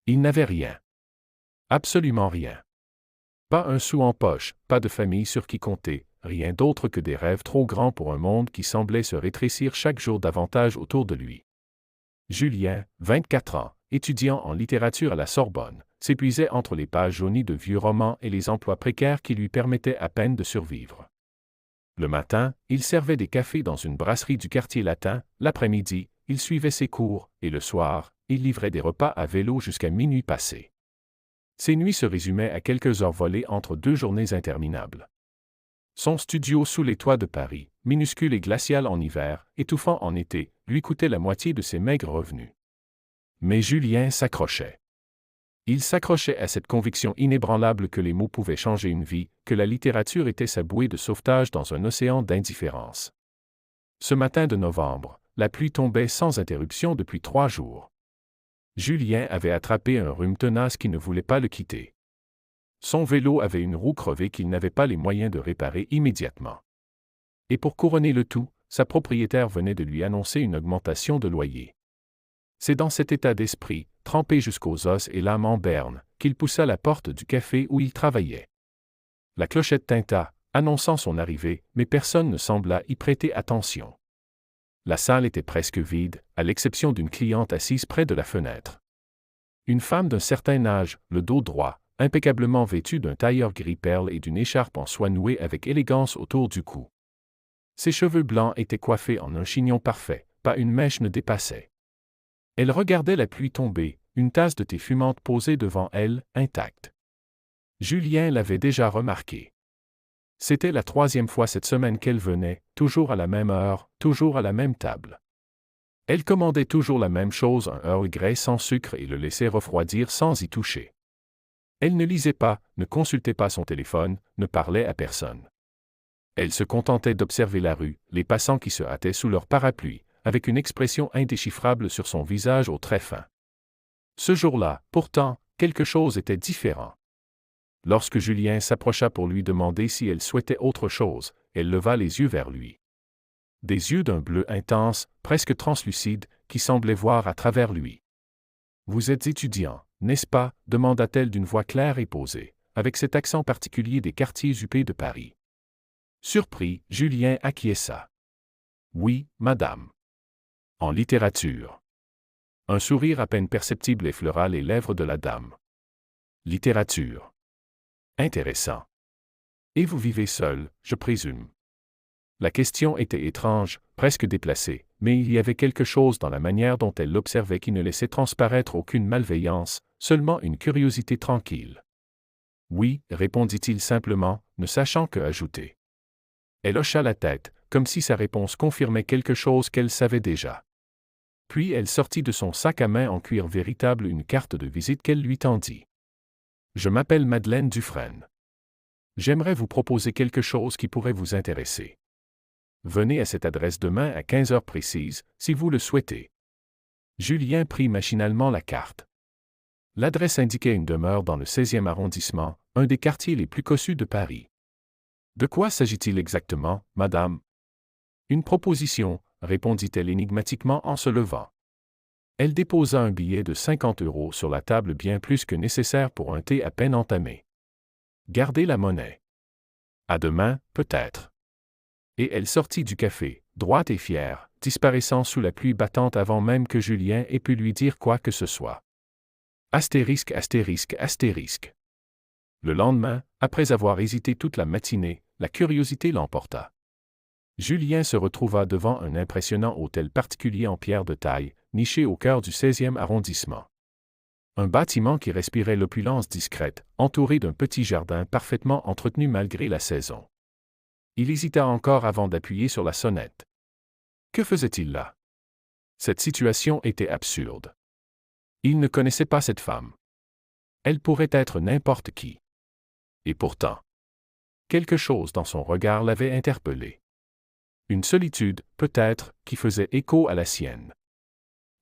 Il n'avait rien. Absolument rien. Pas un sou en poche, pas de famille sur qui compter, rien d'autre que des rêves trop grands pour un monde qui semblait se rétrécir chaque jour davantage autour de lui. Julien, 24 ans, étudiant en littérature à la Sorbonne, s'épuisait entre les pages jaunies de vieux romans et les emplois précaires qui lui permettaient à peine de survivre. Le matin, il servait des cafés dans une brasserie du quartier latin, l'après-midi, il suivait ses cours, et le soir, il livrait des repas à vélo jusqu'à minuit passé. Ses nuits se résumaient à quelques heures volées entre deux journées interminables. Son studio sous les toits de Paris, minuscule et glacial en hiver, étouffant en été, lui coûtait la moitié de ses maigres revenus. Mais Julien s'accrochait. Il s'accrochait à cette conviction inébranlable que les mots pouvaient changer une vie, que la littérature était sa bouée de sauvetage dans un océan d'indifférence. Ce matin de novembre, la pluie tombait sans interruption depuis 3 jours. Julien avait attrapé un rhume tenace qui ne voulait pas le quitter. Son vélo avait une roue crevée qu'il n'avait pas les moyens de réparer immédiatement. Et pour couronner le tout, sa propriétaire venait de lui annoncer une augmentation de loyer. C'est dans cet état d'esprit, trempé jusqu'aux os et l'âme en berne, qu'il poussa la porte du café où il travaillait. La clochette tinta, annonçant son arrivée, mais personne ne sembla y prêter attention. La salle était presque vide, à l'exception d'une cliente assise près de la fenêtre. Une femme d'un certain âge, le dos droit, impeccablement vêtue d'un tailleur gris perle et d'une écharpe en soie nouée avec élégance autour du cou. Ses cheveux blancs étaient coiffés en un chignon parfait, pas une mèche ne dépassait. Elle regardait la pluie tomber, une tasse de thé fumante posée devant elle, intacte. Julien l'avait déjà remarqué. C'était la 3e fois cette semaine qu'elle venait, toujours à la même heure, toujours à la même table. Elle commandait toujours la même chose, un Earl Grey sans sucre et le laissait refroidir sans y toucher. Elle ne lisait pas, ne consultait pas son téléphone, ne parlait à personne. Elle se contentait d'observer la rue, les passants qui se hâtaient sous leur parapluie, avec une expression indéchiffrable sur son visage aux traits fins. Ce jour-là, pourtant, quelque chose était différent. Lorsque Julien s'approcha pour lui demander si elle souhaitait autre chose, elle leva les yeux vers lui. Des yeux d'un bleu intense, presque translucide, qui semblaient voir à travers lui. « Vous êtes étudiant, n'est-ce pas » demanda-t-elle d'une voix claire et posée, avec cet accent particulier des quartiers huppés de Paris. Surpris, Julien acquiesça. « Oui, madame. » En littérature. Un sourire à peine perceptible effleura les lèvres de la dame. Littérature. Intéressant. Et vous vivez seul, je présume. La question était étrange, presque déplacée, mais il y avait quelque chose dans la manière dont elle l'observait qui ne laissait transparaître aucune malveillance, seulement une curiosité tranquille. Oui, répondit-il simplement, ne sachant que ajouter. Elle hocha la tête, comme si sa réponse confirmait quelque chose qu'elle savait déjà. Puis elle sortit de son sac à main en cuir véritable une carte de visite qu'elle lui tendit. Je m'appelle Madeleine Dufresne. J'aimerais vous proposer quelque chose qui pourrait vous intéresser. Venez à cette adresse demain à 15 heures précises, si vous le souhaitez. Julien prit machinalement la carte. L'adresse indiquait une demeure dans le 16e arrondissement, un des quartiers les plus cossus de Paris. De quoi s'agit-il exactement, madame? Une proposition, répondit-elle énigmatiquement en se levant. Elle déposa un billet de 50 € sur la table bien plus que nécessaire pour un thé à peine entamé. Gardez la monnaie. À demain, peut-être. Et elle sortit du café, droite et fière, disparaissant sous la pluie battante avant même que Julien ait pu lui dire quoi que ce soit. Astérisque, astérisque, astérisque. Le lendemain, après avoir hésité toute la matinée, la curiosité l'emporta. Julien se retrouva devant un impressionnant hôtel particulier en pierre de taille, niché au cœur du 16e arrondissement. Un bâtiment qui respirait l'opulence discrète, entouré d'un petit jardin parfaitement entretenu malgré la saison. Il hésita encore avant d'appuyer sur la sonnette. Que faisait-il là? Cette situation était absurde. Il ne connaissait pas cette femme. Elle pourrait être n'importe qui. Et pourtant, quelque chose dans son regard l'avait interpellé. Une solitude, peut-être, qui faisait écho à la sienne.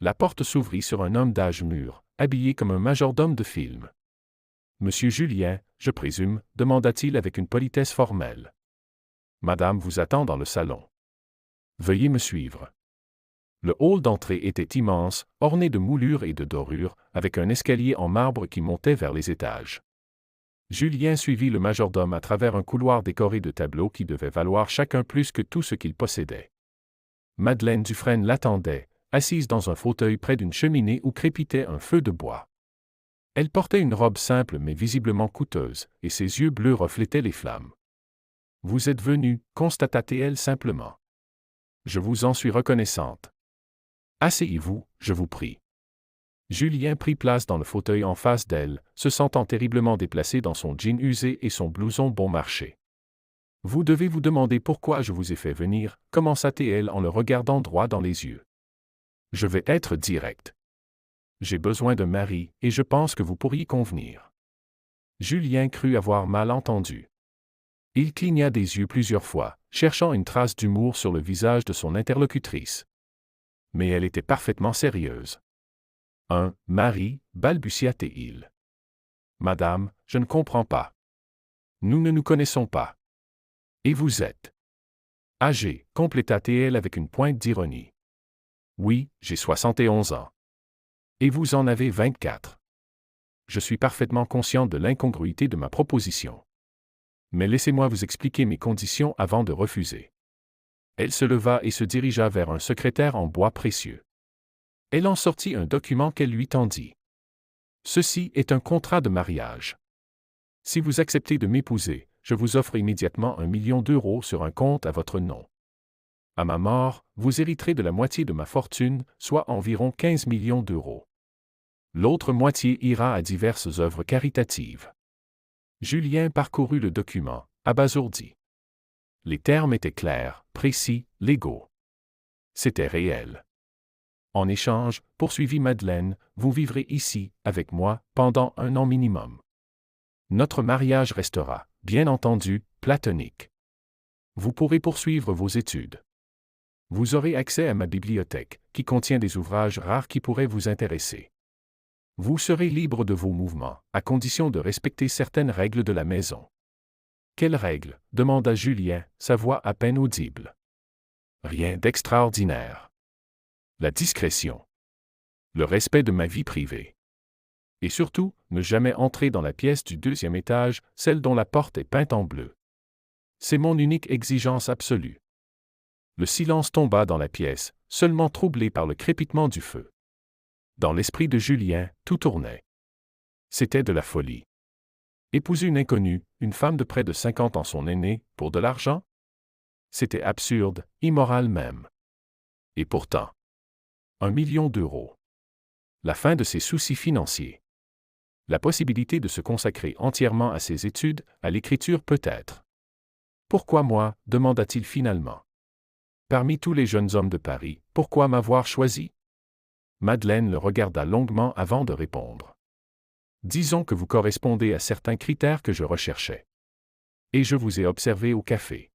La porte s'ouvrit sur un homme d'âge mûr, habillé comme un majordome de film. « Monsieur Julien, je présume » demanda-t-il avec une politesse formelle. « Madame vous attend dans le salon. Veuillez me suivre. » Le hall d'entrée était immense, orné de moulures et de dorures, avec un escalier en marbre qui montait vers les étages. Julien suivit le majordome à travers un couloir décoré de tableaux qui devaient valoir chacun plus que tout ce qu'il possédait. Madeleine Dufresne l'attendait, assise dans un fauteuil près d'une cheminée où crépitait un feu de bois. Elle portait une robe simple mais visiblement coûteuse, et ses yeux bleus reflétaient les flammes. « Vous êtes venu, constata-t-elle simplement. Je vous en suis reconnaissante. Asseyez-vous, je vous prie. » Julien prit place dans le fauteuil en face d'elle, se sentant terriblement déplacé dans son jean usé et son blouson bon marché. « Vous devez vous demander pourquoi je vous ai fait venir, commença-t-elle en le regardant droit dans les yeux. « Je vais être direct. J'ai besoin d'un mari, et je pense que vous pourriez convenir. » Julien crut avoir mal entendu. Il cligna des yeux plusieurs fois, cherchant une trace d'humour sur le visage de son interlocutrice. Mais elle était parfaitement sérieuse. « Un mari, balbutia-t-il. Madame, je ne comprends pas. Nous ne nous connaissons pas. Et vous êtes âgée, compléta-t-elle avec une pointe d'ironie. Oui, j'ai 71 ans. Et vous en avez 24. Je suis parfaitement conscient de l'incongruité de ma proposition. Mais laissez-moi vous expliquer mes conditions avant de refuser. Elle se leva et se dirigea vers un secrétaire en bois précieux. Elle en sortit un document qu'elle lui tendit. Ceci est un contrat de mariage. Si vous acceptez de m'épouser, je vous offre immédiatement 1 million d'euros sur un compte à votre nom. À ma mort, vous hériterez de la moitié de ma fortune, soit environ 15 millions d'euros. L'autre moitié ira à diverses œuvres caritatives. Julien parcourut le document, abasourdi. Les termes étaient clairs, précis, légaux. C'était réel. En échange, poursuivit Madeleine, vous vivrez ici, avec moi, pendant 1 an minimum. Notre mariage restera, bien entendu, platonique. Vous pourrez poursuivre vos études. Vous aurez accès à ma bibliothèque, qui contient des ouvrages rares qui pourraient vous intéresser. Vous serez libre de vos mouvements, à condition de respecter certaines règles de la maison. Quelles règles ? Demanda Julien, sa voix à peine audible. Rien d'extraordinaire. La discrétion. Le respect de ma vie privée. Et surtout, ne jamais entrer dans la pièce du 2e étage, celle dont la porte est peinte en bleu. C'est mon unique exigence absolue. Le silence tomba dans la pièce, seulement troublé par le crépitement du feu. Dans l'esprit de Julien, tout tournait. C'était de la folie. Épouser une inconnue, une femme de près de 50 ans son aînée, pour de l'argent? C'était absurde, immoral même. Et pourtant, 1 million d'euros. La fin de ses soucis financiers. La possibilité de se consacrer entièrement à ses études, à l'écriture peut-être. Pourquoi moi, demanda-t-il finalement. Parmi tous les jeunes hommes de Paris, pourquoi m'avoir choisi? Madeleine le regarda longuement avant de répondre. Disons que vous correspondez à certains critères que je recherchais. Et je vous ai observé au café.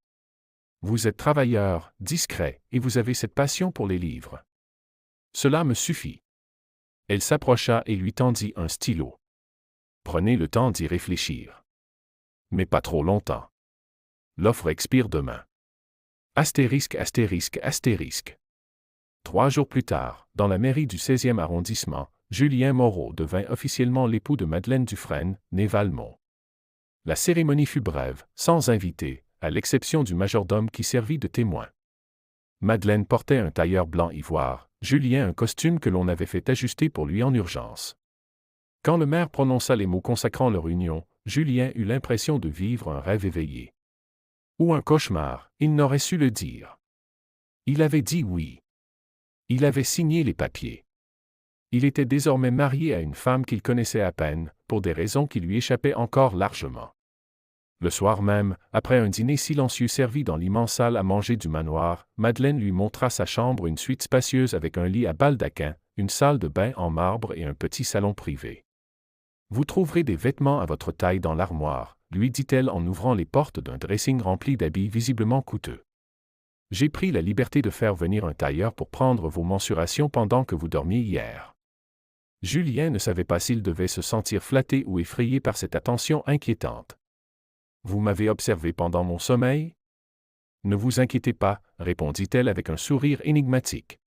Vous êtes travailleur, discret, et vous avez cette passion pour les livres. Cela me suffit. Elle s'approcha et lui tendit un stylo. Prenez le temps d'y réfléchir. Mais pas trop longtemps. L'offre expire demain. Astérisque, astérisque, astérisque. 3 jours plus tard, dans la mairie du 16e arrondissement, Julien Moreau devint officiellement l'époux de Madeleine Dufresne, née Valmont. La cérémonie fut brève, sans invité, à l'exception du majordome qui servit de témoin. Madeleine portait un tailleur blanc ivoire, Julien un costume que l'on avait fait ajuster pour lui en urgence. Quand le maire prononça les mots consacrant leur union, Julien eut l'impression de vivre un rêve éveillé. Ou un cauchemar, il n'aurait su le dire. Il avait dit oui. Il avait signé les papiers. Il était désormais marié à une femme qu'il connaissait à peine, pour des raisons qui lui échappaient encore largement. Le soir même, après un dîner silencieux servi dans l'immense salle à manger du manoir, Madeleine lui montra sa chambre, une suite spacieuse avec un lit à baldaquin, une salle de bain en marbre et un petit salon privé. « Vous trouverez des vêtements à votre taille dans l'armoire », lui dit-elle en ouvrant les portes d'un dressing rempli d'habits visiblement coûteux. « J'ai pris la liberté de faire venir un tailleur pour prendre vos mensurations pendant que vous dormiez hier. » Julien ne savait pas s'il devait se sentir flatté ou effrayé par cette attention inquiétante. « Vous m'avez observé pendant mon sommeil ? » « Ne vous inquiétez pas, répondit-elle avec un sourire énigmatique.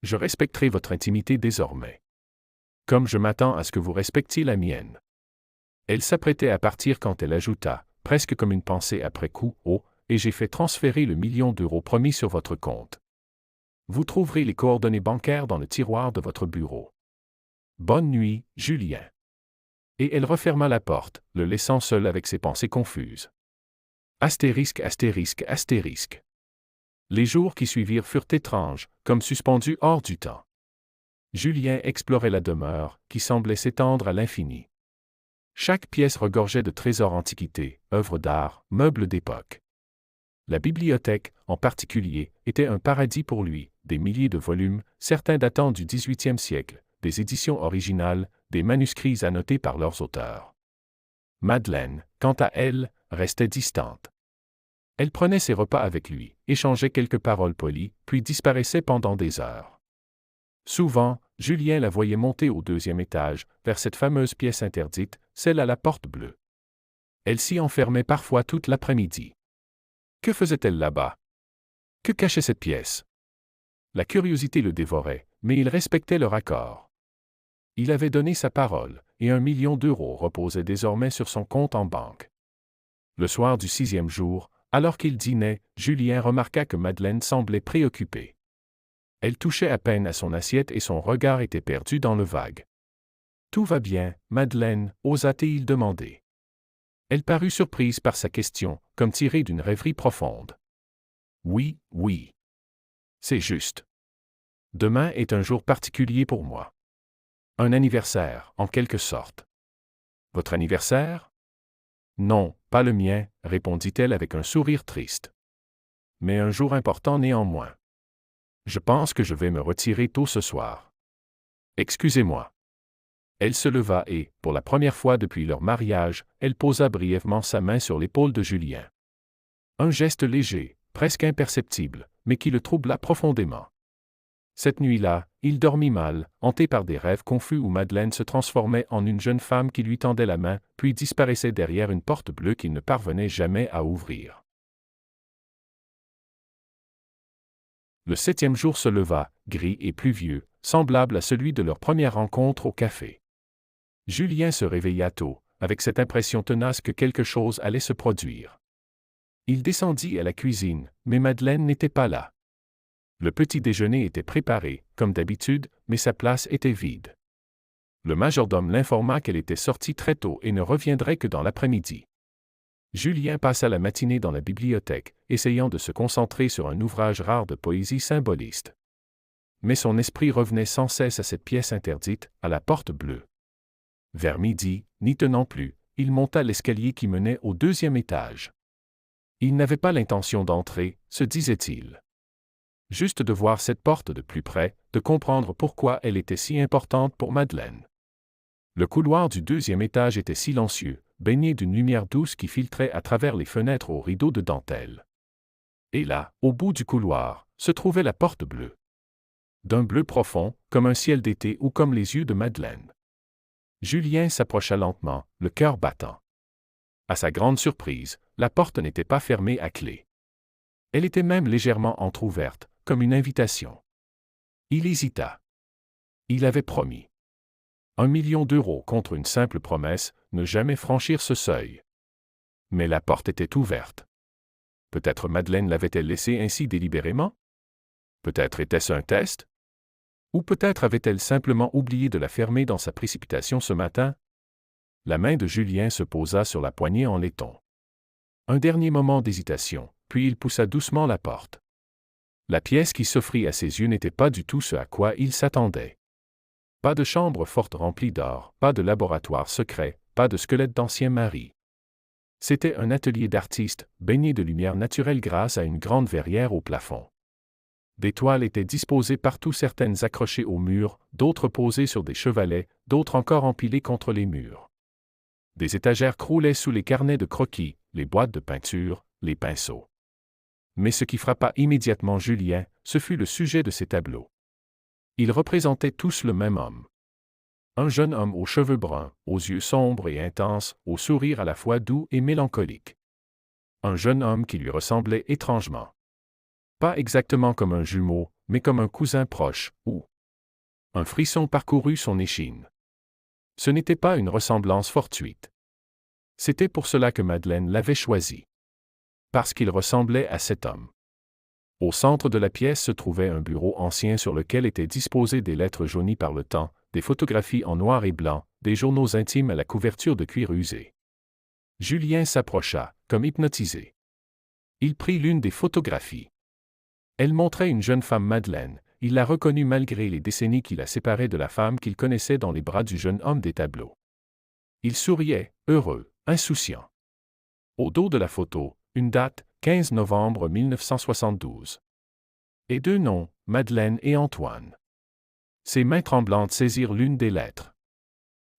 Je respecterai votre intimité désormais. Comme je m'attends à ce que vous respectiez la mienne. Elle s'apprêtait à partir quand elle ajouta, presque comme une pensée après coup, « Oh, et j'ai fait transférer le million d'euros promis sur votre compte. Vous trouverez les coordonnées bancaires dans le tiroir de votre bureau. Bonne nuit, Julien. » Et elle referma la porte, le laissant seul avec ses pensées confuses. Astérisque, astérisque, astérisque. Les jours qui suivirent furent étranges, comme suspendus hors du temps. Julien explorait la demeure, qui semblait s'étendre à l'infini. Chaque pièce regorgeait de trésors antiquités, œuvres d'art, meubles d'époque. La bibliothèque, en particulier, était un paradis pour lui, des milliers de volumes, certains datant du XVIIIe siècle, des éditions originales, des manuscrits annotés par leurs auteurs. Madeleine, quant à elle, restait distante. Elle prenait ses repas avec lui, échangeait quelques paroles polies, puis disparaissait pendant des heures. Souvent, Julien la voyait monter au 2e étage, vers cette fameuse pièce interdite, celle à la porte bleue. Elle s'y enfermait parfois toute l'après-midi. Que faisait-elle là-bas? Que cachait cette pièce? La curiosité le dévorait, mais il respectait leur accord. Il avait donné sa parole, et 1 million d'euros reposait désormais sur son compte en banque. Le soir du 6e jour, alors qu'il dînait, Julien remarqua que Madeleine semblait préoccupée. Elle touchait à peine à son assiette et son regard était perdu dans le vague. « Tout va bien, Madeleine ?» osa-t-il demander. Elle parut surprise par sa question, comme tirée d'une rêverie profonde. « Oui, oui. C'est juste. Demain est un jour particulier pour moi. Un anniversaire, en quelque sorte. » « Votre anniversaire? » »« Non, pas le mien, » répondit-elle avec un sourire triste. « Mais un jour important néanmoins. Je pense que je vais me retirer tôt ce soir. Excusez-moi. » Elle se leva et, pour la première fois depuis leur mariage, elle posa brièvement sa main sur l'épaule de Julien. Un geste léger, presque imperceptible, mais qui le troubla profondément. Cette nuit-là, il dormit mal, hanté par des rêves confus où Madeleine se transformait en une jeune femme qui lui tendait la main, puis disparaissait derrière une porte bleue qu'il ne parvenait jamais à ouvrir. Le 7e jour se leva, gris et pluvieux, semblable à celui de leur première rencontre au café. Julien se réveilla tôt, avec cette impression tenace que quelque chose allait se produire. Il descendit à la cuisine, mais Madeleine n'était pas là. Le petit déjeuner était préparé, comme d'habitude, mais sa place était vide. Le majordome l'informa qu'elle était sortie très tôt et ne reviendrait que dans l'après-midi. Julien passa la matinée dans la bibliothèque, essayant de se concentrer sur un ouvrage rare de poésie symboliste. Mais son esprit revenait sans cesse à cette pièce interdite, à la porte bleue. Vers midi, n'y tenant plus, il monta l'escalier qui menait au 2e étage. Il n'avait pas l'intention d'entrer, se disait-il. Juste de voir cette porte de plus près, de comprendre pourquoi elle était si importante pour Madeleine. Le couloir du 2e étage était silencieux, baigné d'une lumière douce qui filtrait à travers les fenêtres aux rideaux de dentelle. Et là, au bout du couloir, se trouvait la porte bleue. D'un bleu profond, comme un ciel d'été ou comme les yeux de Madeleine. Julien s'approcha lentement, le cœur battant. À sa grande surprise, la porte n'était pas fermée à clé. Elle était même légèrement entr'ouverte, comme une invitation. Il hésita. Il avait promis. 1 million d'euros contre une simple promesse, ne jamais franchir ce seuil. Mais la porte était ouverte. Peut-être Madeleine l'avait-elle laissée ainsi délibérément? Peut-être était-ce un test? Ou peut-être avait-elle simplement oublié de la fermer dans sa précipitation ce matin? La main de Julien se posa sur la poignée en laiton. Un dernier moment d'hésitation, puis il poussa doucement la porte. La pièce qui s'offrit à ses yeux n'était pas du tout ce à quoi il s'attendait. Pas de chambre forte remplie d'or, pas de laboratoire secret, pas de squelette d'ancien mari. C'était un atelier d'artiste, baigné de lumière naturelle grâce à une grande verrière au plafond. Des toiles étaient disposées partout, certaines accrochées au mur, d'autres posées sur des chevalets, d'autres encore empilées contre les murs. Des étagères croulaient sous les carnets de croquis, les boîtes de peinture, les pinceaux. Mais ce qui frappa immédiatement Julien, ce fut le sujet de ces tableaux. Ils représentaient tous le même homme. Un jeune homme aux cheveux bruns, aux yeux sombres et intenses, au sourire à la fois doux et mélancolique. Un jeune homme qui lui ressemblait étrangement. Pas exactement comme un jumeau, mais comme un cousin proche, ou un frisson parcourut son échine. Ce n'était pas une ressemblance fortuite. C'était pour cela que Madeleine l'avait choisi. Parce qu'il ressemblait à cet homme. Au centre de la pièce se trouvait un bureau ancien sur lequel étaient disposées des lettres jaunies par le temps, des photographies en noir et blanc, des journaux intimes à la couverture de cuir usé. Julien s'approcha, comme hypnotisé. Il prit l'une des photographies. Elle montrait une jeune femme Madeleine. Il la reconnut malgré les décennies qui la séparaient de la femme qu'il connaissait dans les bras du jeune homme des tableaux. Il souriait, heureux, insouciant. Au dos de la photo, une date, 15 novembre 1972. Et deux noms, Madeleine et Antoine. Ses mains tremblantes saisirent l'une des lettres.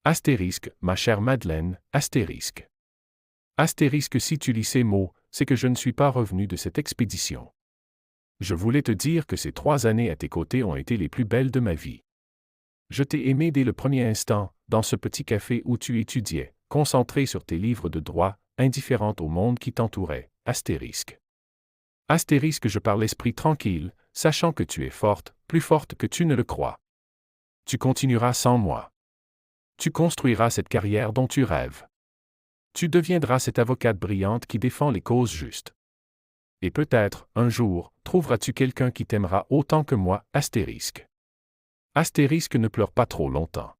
Astérisque, ma chère Madeleine, astérisque. Astérisque, si tu lis ces mots, c'est que je ne suis pas revenu de cette expédition. Je voulais te dire que ces 3 années à tes côtés ont été les plus belles de ma vie. Je t'ai aimé dès le premier instant, dans ce petit café où tu étudiais, concentré sur tes livres de droit, indifférente au monde qui t'entourait, astérisque. Astérisque, je parle l'esprit tranquille, sachant que tu es forte, plus forte que tu ne le crois. Tu continueras sans moi. Tu construiras cette carrière dont tu rêves. Tu deviendras cette avocate brillante qui défend les causes justes. Et peut-être, un jour, trouveras-tu quelqu'un qui t'aimera autant que moi, astérisque. Astérisque, ne pleure pas trop longtemps.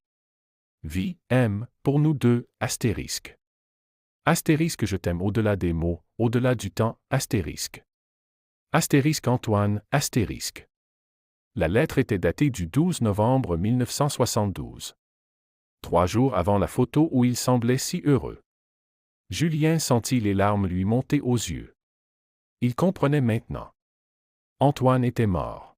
Vis, aime, pour nous deux, astérisque. Astérisque, je t'aime au-delà des mots, au-delà du temps, astérisque. Astérisque Antoine, astérisque. La lettre était datée du 12 novembre 1972. 3 jours avant la photo où il semblait si heureux. Julien sentit les larmes lui monter aux yeux. Il comprenait maintenant. Antoine était mort.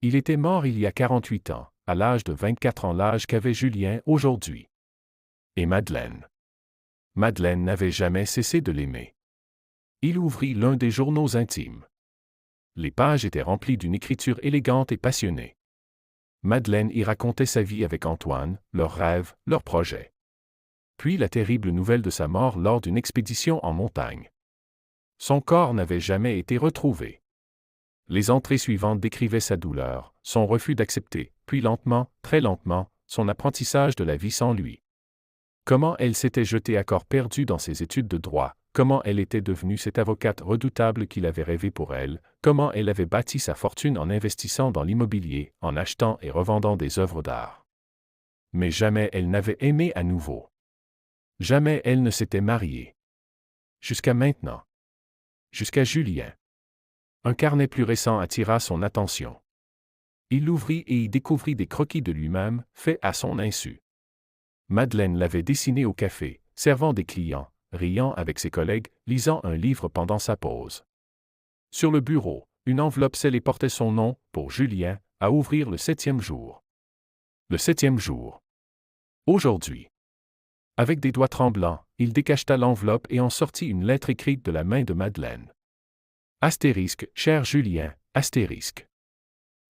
Il était mort il y a 48 ans, à l'âge de 24 ans, l'âge qu'avait Julien aujourd'hui. Et Madeleine. Madeleine n'avait jamais cessé de l'aimer. Il ouvrit l'un des journaux intimes. Les pages étaient remplies d'une écriture élégante et passionnée. Madeleine y racontait sa vie avec Antoine, leurs rêves, leurs projets. Puis la terrible nouvelle de sa mort lors d'une expédition en montagne. Son corps n'avait jamais été retrouvé. Les entrées suivantes décrivaient sa douleur, son refus d'accepter, puis lentement, très lentement, son apprentissage de la vie sans lui. Comment elle s'était jetée à corps perdu dans ses études de droit, comment elle était devenue cette avocate redoutable qu'il avait rêvé pour elle, comment elle avait bâti sa fortune en investissant dans l'immobilier, en achetant et revendant des œuvres d'art. Mais jamais elle n'avait aimé à nouveau. Jamais elle ne s'était mariée. Jusqu'à maintenant. Jusqu'à Julien. Un carnet plus récent attira son attention. Il l'ouvrit et y découvrit des croquis de lui-même, faits à son insu. Madeleine l'avait dessiné au café, servant des clients, riant avec ses collègues, lisant un livre pendant sa pause. Sur le bureau, une enveloppe scellée portait son nom, pour Julien, à ouvrir le 7e jour. Le 7e jour. Aujourd'hui. Avec des doigts tremblants, il décacheta l'enveloppe et en sortit une lettre écrite de la main de Madeleine. Astérisque, cher Julien, astérisque.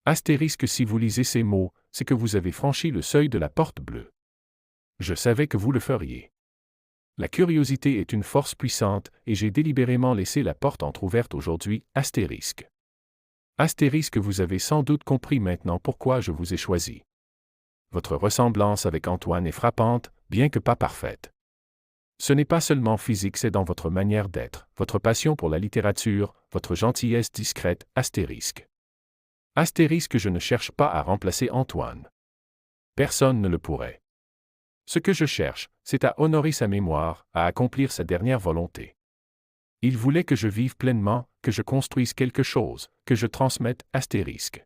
Astérisque, si vous lisez ces mots, c'est que vous avez franchi le seuil de la porte bleue. Je savais que vous le feriez. La curiosité est une force puissante, et j'ai délibérément laissé la porte entr'ouverte aujourd'hui, astérisque. Astérisque, vous avez sans doute compris maintenant pourquoi je vous ai choisi. Votre ressemblance avec Antoine est frappante, bien que pas parfaite. Ce n'est pas seulement physique, c'est dans votre manière d'être, votre passion pour la littérature, votre gentillesse discrète, astérisque. Astérisque, je ne cherche pas à remplacer Antoine. Personne ne le pourrait. Ce que je cherche, c'est à honorer sa mémoire, à accomplir sa dernière volonté. Il voulait que je vive pleinement, que je construise quelque chose, que je transmette, astérisque.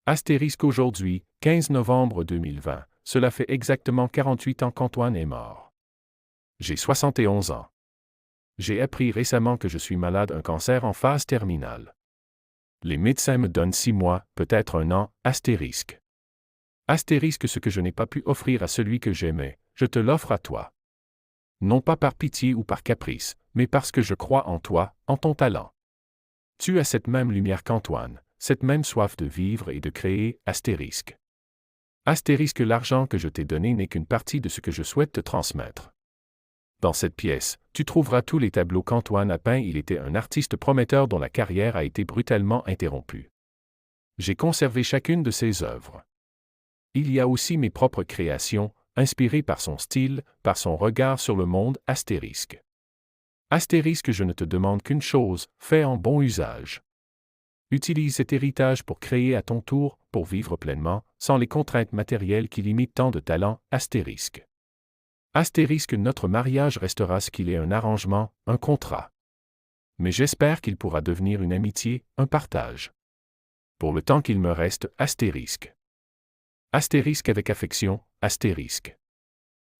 Astérisque, aujourd'hui, 15 novembre 2020, cela fait exactement 48 ans qu'Antoine est mort. J'ai 71 ans. J'ai appris récemment que je suis malade d'un cancer en phase terminale. Les médecins me donnent 6 mois, peut-être 1 an, astérisque. Astérisque, ce que je n'ai pas pu offrir à celui que j'aimais, je te l'offre à toi. Non pas par pitié ou par caprice, mais parce que je crois en toi, en ton talent. Tu as cette même lumière qu'Antoine, cette même soif de vivre et de créer, astérisque. Astérisque, l'argent que je t'ai donné n'est qu'une partie de ce que je souhaite te transmettre. Dans cette pièce, tu trouveras tous les tableaux qu'Antoine a peints. Il était un artiste prometteur dont la carrière a été brutalement interrompue. J'ai conservé chacune de ses œuvres. Il y a aussi mes propres créations, inspirées par son style, par son regard sur le monde, astérisque. Astérisque, je ne te demande qu'une chose, fais en bon usage. Utilise cet héritage pour créer à ton tour, pour vivre pleinement, sans les contraintes matérielles qui limitent tant de talents, astérisque. Astérisque, notre mariage restera ce qu'il est, un arrangement, un contrat. Mais j'espère qu'il pourra devenir une amitié, un partage. Pour le temps qu'il me reste, astérisque. Astérisque avec affection, astérisque.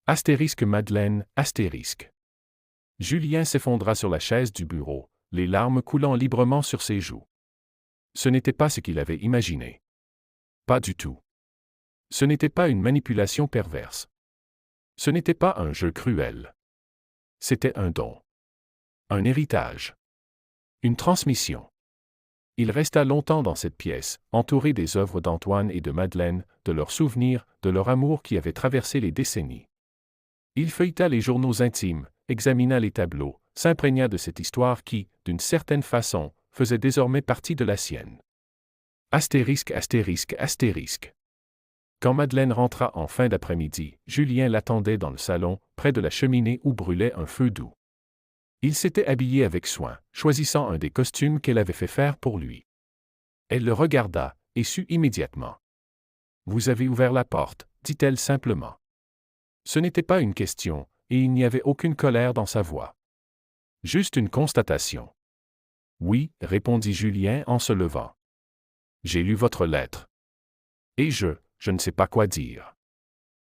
Astérisque Madeleine, astérisque. Julien s'effondra sur la chaise du bureau, les larmes coulant librement sur ses joues. Ce n'était pas ce qu'il avait imaginé. Pas du tout. Ce n'était pas une manipulation perverse. Ce n'était pas un jeu cruel. C'était un don. Un héritage. Une transmission. Il resta longtemps dans cette pièce, entouré des œuvres d'Antoine et de Madeleine, de leurs souvenirs, de leur amour qui avait traversé les décennies. Il feuilleta les journaux intimes, examina les tableaux, s'imprégna de cette histoire qui, d'une certaine façon, faisait désormais partie de la sienne. Astérisque, astérisque, astérisque. Quand Madeleine rentra en fin d'après-midi, Julien l'attendait dans le salon, près de la cheminée où brûlait un feu doux. Il s'était habillé avec soin, choisissant un des costumes qu'elle avait fait faire pour lui. Elle le regarda, et sut immédiatement. « Vous avez ouvert la porte, » dit-elle simplement. Ce n'était pas une question, et il n'y avait aucune colère dans sa voix. Juste une constatation. « Oui, » répondit Julien en se levant. « J'ai lu votre lettre. Et je ne sais pas quoi dire. »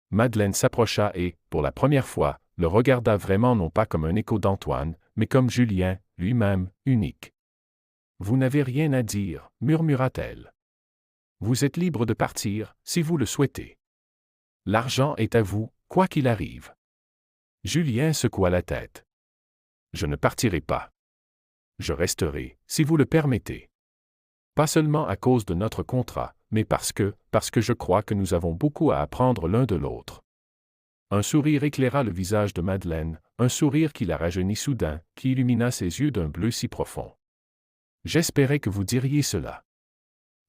Madeleine s'approcha et, pour la première fois, le regarda vraiment non pas comme un écho d'Antoine, mais comme Julien, lui-même, unique. « Vous n'avez rien à dire, » murmura-t-elle. « Vous êtes libre de partir, si vous le souhaitez. L'argent est à vous, quoi qu'il arrive. » Julien secoua la tête. « Je ne partirai pas. Je resterai, si vous le permettez. Pas seulement à cause de notre contrat, mais parce que je crois que nous avons beaucoup à apprendre l'un de l'autre. » Un sourire éclaira le visage de Madeleine, un sourire qui la rajeunit soudain, qui illumina ses yeux d'un bleu si profond. « J'espérais que vous diriez cela. »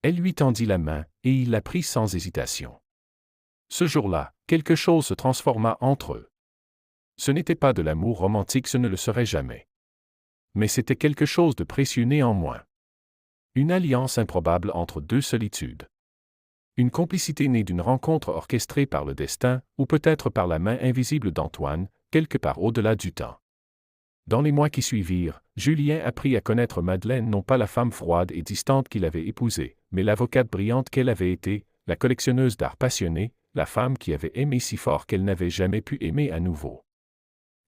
Elle lui tendit la main, et il la prit sans hésitation. Ce jour-là, quelque chose se transforma entre eux. Ce n'était pas de l'amour romantique, ce ne le serait jamais. Mais c'était quelque chose de précieux néanmoins. Une alliance improbable entre deux solitudes. Une complicité née d'une rencontre orchestrée par le destin, ou peut-être par la main invisible d'Antoine, quelque part au-delà du temps. Dans les mois qui suivirent, Julien apprit à connaître Madeleine, non pas la femme froide et distante qu'il avait épousée, mais l'avocate brillante qu'elle avait été, la collectionneuse d'art passionnée, la femme qui avait aimé si fort qu'elle n'avait jamais pu aimer à nouveau.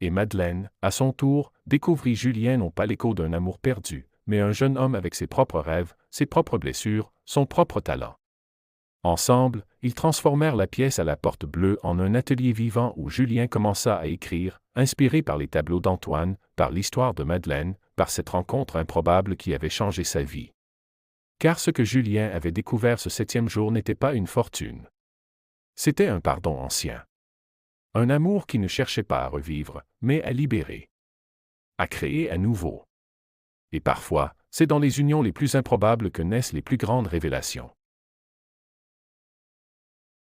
Et Madeleine, à son tour, découvrit Julien non pas l'écho d'un amour perdu, mais un jeune homme avec ses propres rêves, ses propres blessures, son propre talent. Ensemble, ils transformèrent la pièce à la porte bleue en un atelier vivant où Julien commença à écrire, inspiré par les tableaux d'Antoine, par l'histoire de Madeleine, par cette rencontre improbable qui avait changé sa vie. Car ce que Julien avait découvert ce 7e jour n'était pas une fortune. C'était un pardon ancien. Un amour qui ne cherchait pas à revivre, mais à libérer. À créer à nouveau. Et parfois, c'est dans les unions les plus improbables que naissent les plus grandes révélations.